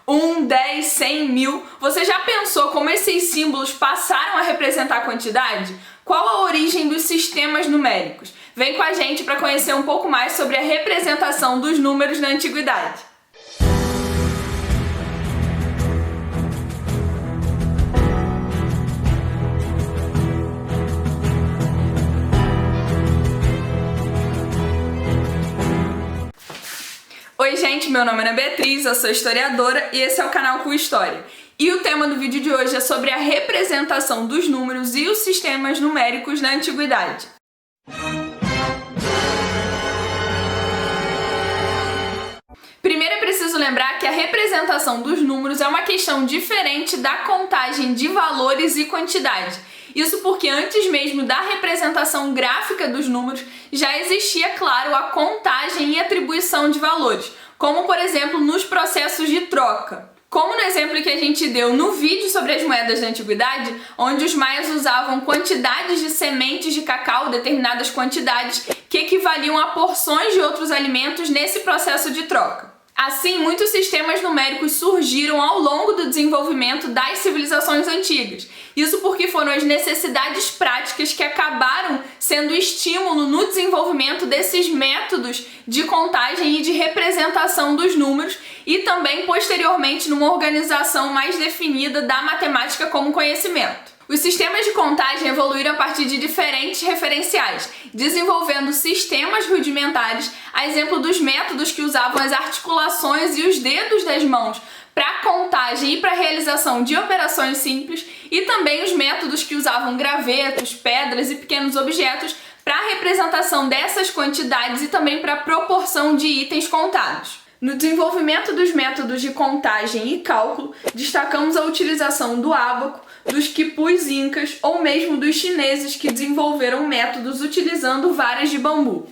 1, 10, 100, 1000. Você já pensou como esses símbolos passaram a representar a quantidade? Qual a origem dos sistemas numéricos? Vem com a gente para conhecer um pouco mais sobre a representação dos números na antiguidade. Oi gente, meu nome é Ana Beatriz, eu sou historiadora e esse é o canal Cu História. E o tema do vídeo de hoje é sobre a representação dos números e os sistemas numéricos na antiguidade. Primeiro é preciso lembrar que a representação dos números é uma questão diferente da contagem de valores e quantidade. Isso porque antes mesmo da representação gráfica dos números já existia, claro, a contagem e atribuição de valores, como por exemplo nos processos de troca. Como no exemplo que a gente deu no vídeo sobre as moedas da antiguidade, onde os maias usavam quantidades de sementes de cacau, determinadas quantidades, que equivaliam a porções de outros alimentos nesse processo de troca. Assim, muitos sistemas numéricos surgiram ao longo do desenvolvimento das civilizações antigas. Isso porque foram as necessidades práticas que acabaram sendo estímulo no desenvolvimento desses métodos de contagem e de representação dos números e também, posteriormente, numa organização mais definida da matemática como conhecimento. Os sistemas de contagem evoluíram a partir de diferentes referenciais, desenvolvendo sistemas rudimentares, a exemplo dos métodos que usavam as articulações e os dedos das mãos para contagem e para realização de operações simples, e também os métodos que usavam gravetos, pedras e pequenos objetos para a representação dessas quantidades e também para a proporção de itens contados. No desenvolvimento dos métodos de contagem e cálculo, destacamos a utilização do ábaco, dos quipus incas ou mesmo dos chineses que desenvolveram métodos utilizando varas de bambu.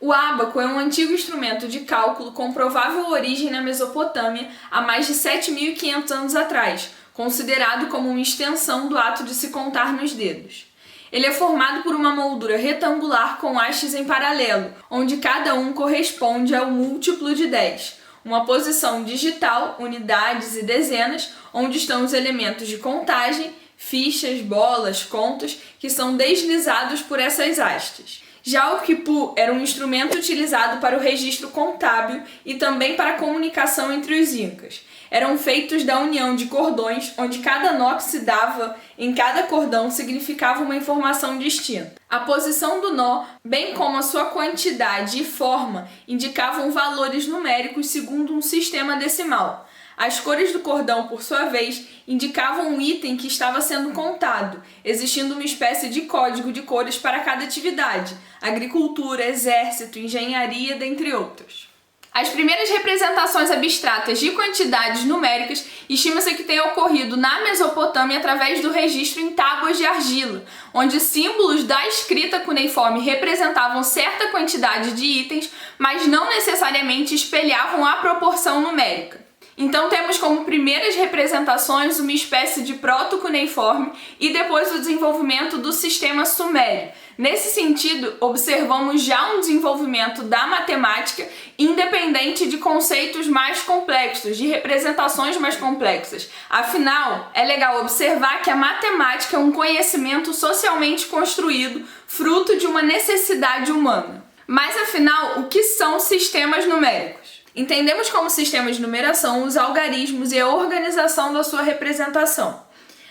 O ábaco é um antigo instrumento de cálculo com provável origem na Mesopotâmia há mais de 7.500 anos atrás, considerado como uma extensão do ato de se contar nos dedos. Ele é formado por uma moldura retangular com hastes em paralelo, onde cada um corresponde ao múltiplo de 10. Uma posição digital, unidades e dezenas, onde estão os elementos de contagem, fichas, bolas, contos, que são deslizados por essas hastes. Já o quipu era um instrumento utilizado para o registro contábil e também para a comunicação entre os incas. Eram feitos da união de cordões, onde cada nó que se dava em cada cordão significava uma informação distinta. A posição do nó, bem como a sua quantidade e forma, indicavam valores numéricos segundo um sistema decimal. As cores do cordão, por sua vez, indicavam um item que estava sendo contado, existindo uma espécie de código de cores para cada atividade: agricultura, exército, engenharia, dentre outros. As primeiras representações abstratas de quantidades numéricas estima-se que tenham ocorrido na Mesopotâmia através do registro em tábuas de argila, onde símbolos da escrita cuneiforme representavam certa quantidade de itens, mas não necessariamente espelhavam a proporção numérica. Então temos como primeiras representações uma espécie de proto-cuneiforme e depois o desenvolvimento do sistema sumério. Nesse sentido, observamos já um desenvolvimento da matemática independente de conceitos mais complexos, de representações mais complexas. Afinal, é legal observar que a matemática é um conhecimento socialmente construído, fruto de uma necessidade humana. Mas afinal, o que são sistemas numéricos? Entendemos como sistemas de numeração os algarismos e a organização da sua representação.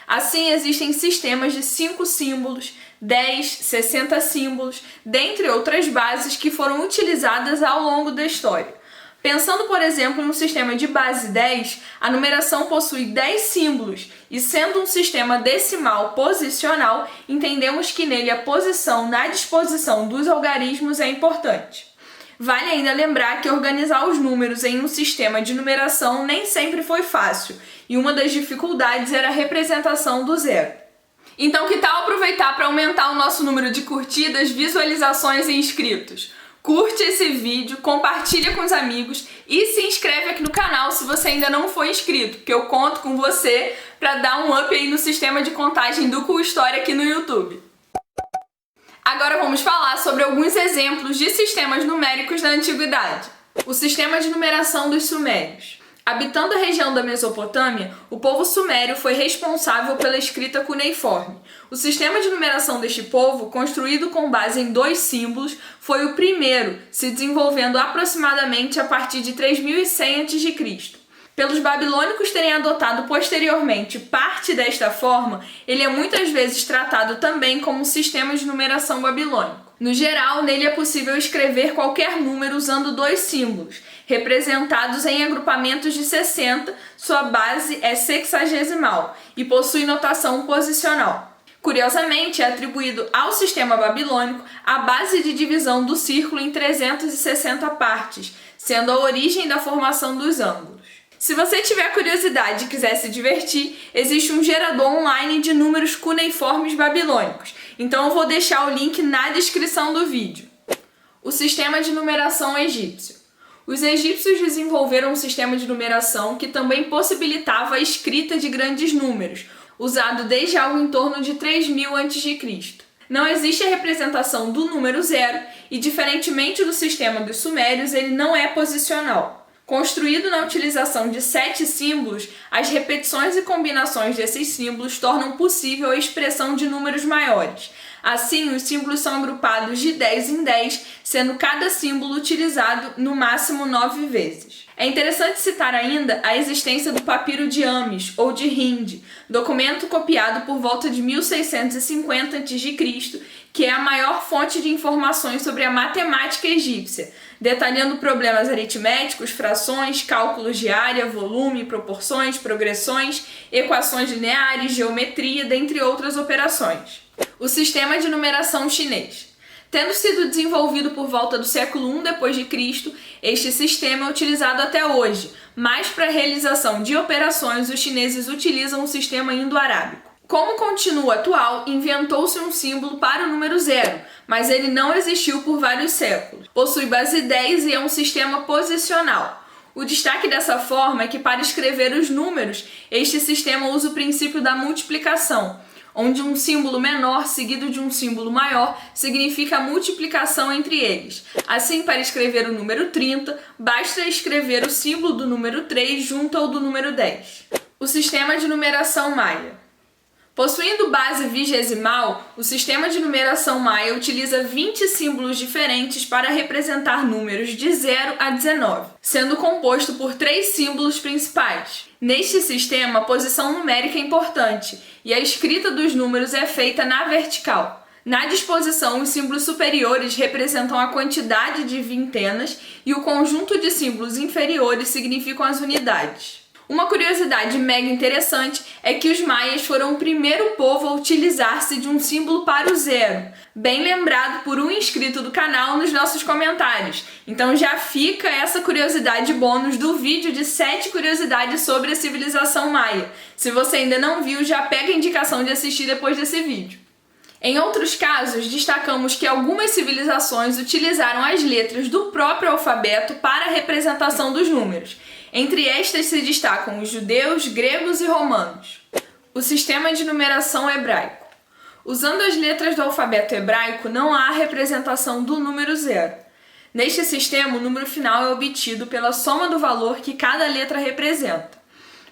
Assim, existem sistemas de 5 símbolos, 10, 60 símbolos, dentre outras bases que foram utilizadas ao longo da história. Pensando, por exemplo, em um sistema de base 10, a numeração possui 10 símbolos e, sendo um sistema decimal posicional, entendemos que nele a posição na disposição dos algarismos é importante. Vale ainda lembrar que organizar os números em um sistema de numeração nem sempre foi fácil, e uma das dificuldades era a representação do zero. Então, que tal aproveitar para aumentar o nosso número de curtidas, visualizações e inscritos? Curte esse vídeo, compartilha com os amigos e se inscreve aqui no canal se você ainda não for inscrito, porque eu conto com você para dar um up aí no sistema de contagem do Cu História aqui no YouTube. Agora vamos falar sobre alguns exemplos de sistemas numéricos da antiguidade. O sistema de numeração dos sumérios. Habitando a região da Mesopotâmia, o povo sumério foi responsável pela escrita cuneiforme. O sistema de numeração deste povo, construído com base em 2 símbolos, foi o primeiro, se desenvolvendo aproximadamente a partir de 3100 a.C. Pelos babilônicos terem adotado posteriormente parte desta forma, ele é muitas vezes tratado também como um sistema de numeração babilônico. No geral, nele é possível escrever qualquer número usando 2 símbolos, representados em agrupamentos de 60, sua base é sexagesimal e possui notação posicional. Curiosamente, é atribuído ao sistema babilônico a base de divisão do círculo em 360 partes, sendo a origem da formação dos ângulos. Se você tiver curiosidade e quiser se divertir, existe um gerador online de números cuneiformes babilônicos, então eu vou deixar o link na descrição do vídeo. O sistema de numeração egípcio. Os egípcios desenvolveram um sistema de numeração que também possibilitava a escrita de grandes números, usado desde algo em torno de 3000 a.C. Não existe a representação do número 0 e, diferentemente do sistema dos sumérios, ele não é posicional. Construído na utilização de 7 símbolos, as repetições e combinações desses símbolos tornam possível a expressão de números maiores. Assim, os símbolos são agrupados de 10 em 10, sendo cada símbolo utilizado no máximo 9 vezes. É interessante citar ainda a existência do papiro de Ames, ou de Hind, documento copiado por volta de 1650 a.C., que é a maior fonte de informações sobre a matemática egípcia, detalhando problemas aritméticos, frações, cálculos de área, volume, proporções, progressões, equações lineares, geometria, dentre outras operações. O sistema de numeração chinês. Tendo sido desenvolvido por volta do século I d.C., este sistema é utilizado até hoje, mas para a realização de operações os chineses utilizam o sistema indo-arábico. Como continua atual, inventou-se um símbolo para o número 0, mas ele não existiu por vários séculos. Possui base 10 e é um sistema posicional. O destaque dessa forma é que para escrever os números, este sistema usa o princípio da multiplicação, onde um símbolo menor seguido de um símbolo maior significa a multiplicação entre eles. Assim, para escrever o número 30, basta escrever o símbolo do número 3 junto ao do número 10. O sistema de numeração maia. Possuindo base vigesimal, o sistema de numeração maia utiliza 20 símbolos diferentes para representar números de 0 a 19, sendo composto por 3 símbolos principais. Neste sistema, a posição numérica é importante e a escrita dos números é feita na vertical. Na disposição, os símbolos superiores representam a quantidade de vintenas e o conjunto de símbolos inferiores significam as unidades. Uma curiosidade mega interessante é que os maias foram o primeiro povo a utilizar-se de um símbolo para o 0, bem lembrado por um inscrito do canal nos nossos comentários. Então já fica essa curiosidade bônus do vídeo de 7 curiosidades sobre a civilização maia. Se você ainda não viu, já pega a indicação de assistir depois desse vídeo. Em outros casos, destacamos que algumas civilizações utilizaram as letras do próprio alfabeto para a representação dos números. Entre estas se destacam os judeus, gregos e romanos. O sistema de numeração hebraico. Usando as letras do alfabeto hebraico, não há representação do número 0. Neste sistema, o número final é obtido pela soma do valor que cada letra representa.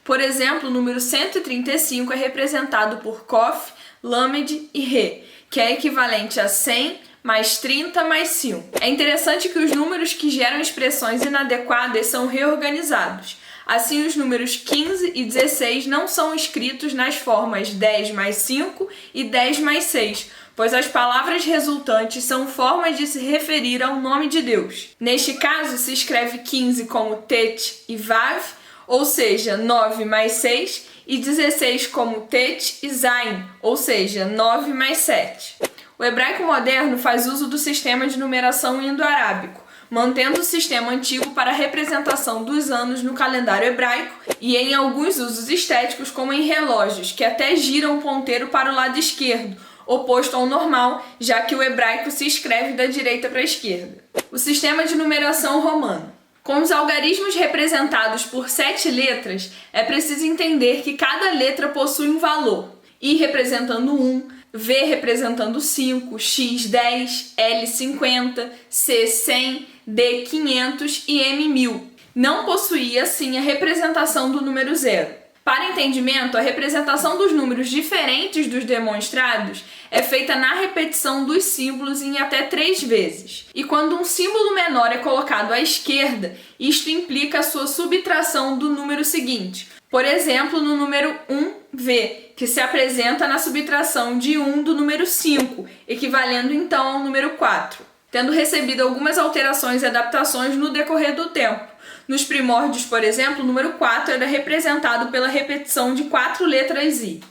Por exemplo, o número 135 é representado por Kof, Lamed e Re, que é equivalente a 100 mais 30 mais 5. É interessante que os números que geram expressões inadequadas são reorganizados. Assim, os números 15 e 16 não são escritos nas formas 10 mais 5 e 10 mais 6, pois as palavras resultantes são formas de se referir ao nome de Deus. Neste caso, se escreve 15 como Tet e Vav, ou seja, 9 mais 6, e 16 como Tet e Zain, ou seja, 9 mais 7. O hebraico moderno faz uso do sistema de numeração indo-arábico, mantendo o sistema antigo para a representação dos anos no calendário hebraico e em alguns usos estéticos, como em relógios, que até giram o ponteiro para o lado esquerdo, oposto ao normal, já que o hebraico se escreve da direita para a esquerda. O sistema de numeração romano. Com os algarismos representados por 7 letras, é preciso entender que cada letra possui um valor, I representando 1, V representando 5, X 10, L 50, C 100, D 500 e M 1000. não possuía, assim, a representação do número zero. Para entendimento, a representação dos números diferentes dos demonstrados é feita na repetição dos símbolos em até 3 vezes. E quando um símbolo menor é colocado à esquerda, isto implica a sua subtração do número seguinte. Por exemplo, no número 1V, que se apresenta na subtração de 1 do número 5, equivalendo então ao número 4, tendo recebido algumas alterações e adaptações no decorrer do tempo. Nos primórdios, por exemplo, o número 4 era representado pela repetição de 4 letras I.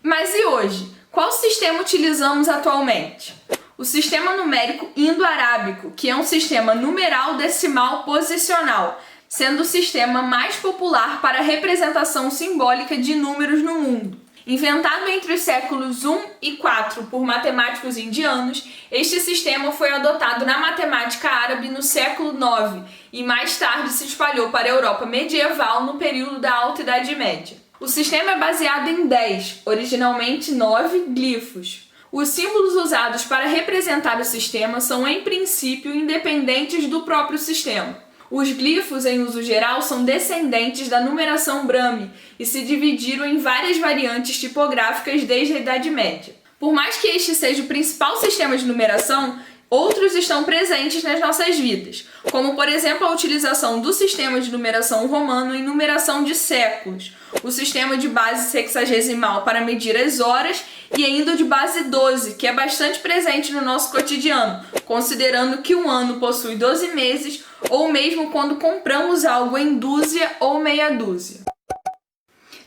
Mas e hoje? Qual sistema utilizamos atualmente? O sistema numérico indo-arábico, que é um sistema numeral decimal posicional, sendo o sistema mais popular para a representação simbólica de números no mundo. Inventado entre os séculos I e IV por matemáticos indianos, este sistema foi adotado na matemática árabe no século IX e mais tarde se espalhou para a Europa medieval no período da Alta Idade Média. O sistema é baseado em 10, originalmente 9, glifos. Os símbolos usados para representar o sistema são, em princípio, independentes do próprio sistema. Os glifos, em uso geral, são descendentes da numeração Brahmi e se dividiram em várias variantes tipográficas desde a Idade Média. Por mais que este seja o principal sistema de numeração, outros estão presentes nas nossas vidas, como, por exemplo, a utilização do sistema de numeração romano em numeração de séculos, o sistema de base sexagesimal para medir as horas e ainda o de base 12, que é bastante presente no nosso cotidiano, considerando que um ano possui 12 meses, ou mesmo quando compramos algo em dúzia ou meia dúzia.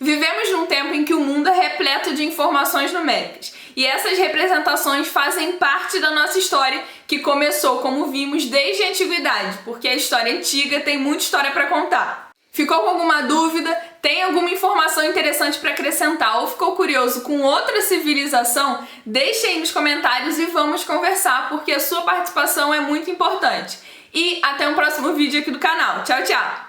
Vivemos num tempo em que o mundo é repleto de informações numéricas, e essas representações fazem parte da nossa história, que começou, como vimos, desde a antiguidade, porque a história antiga tem muita história para contar. Ficou com alguma dúvida? Tem alguma informação interessante para acrescentar ou ficou curioso com outra civilização? Deixe aí nos comentários e vamos conversar, porque a sua participação é muito importante. E até um próximo vídeo aqui do canal. Tchau, tchau!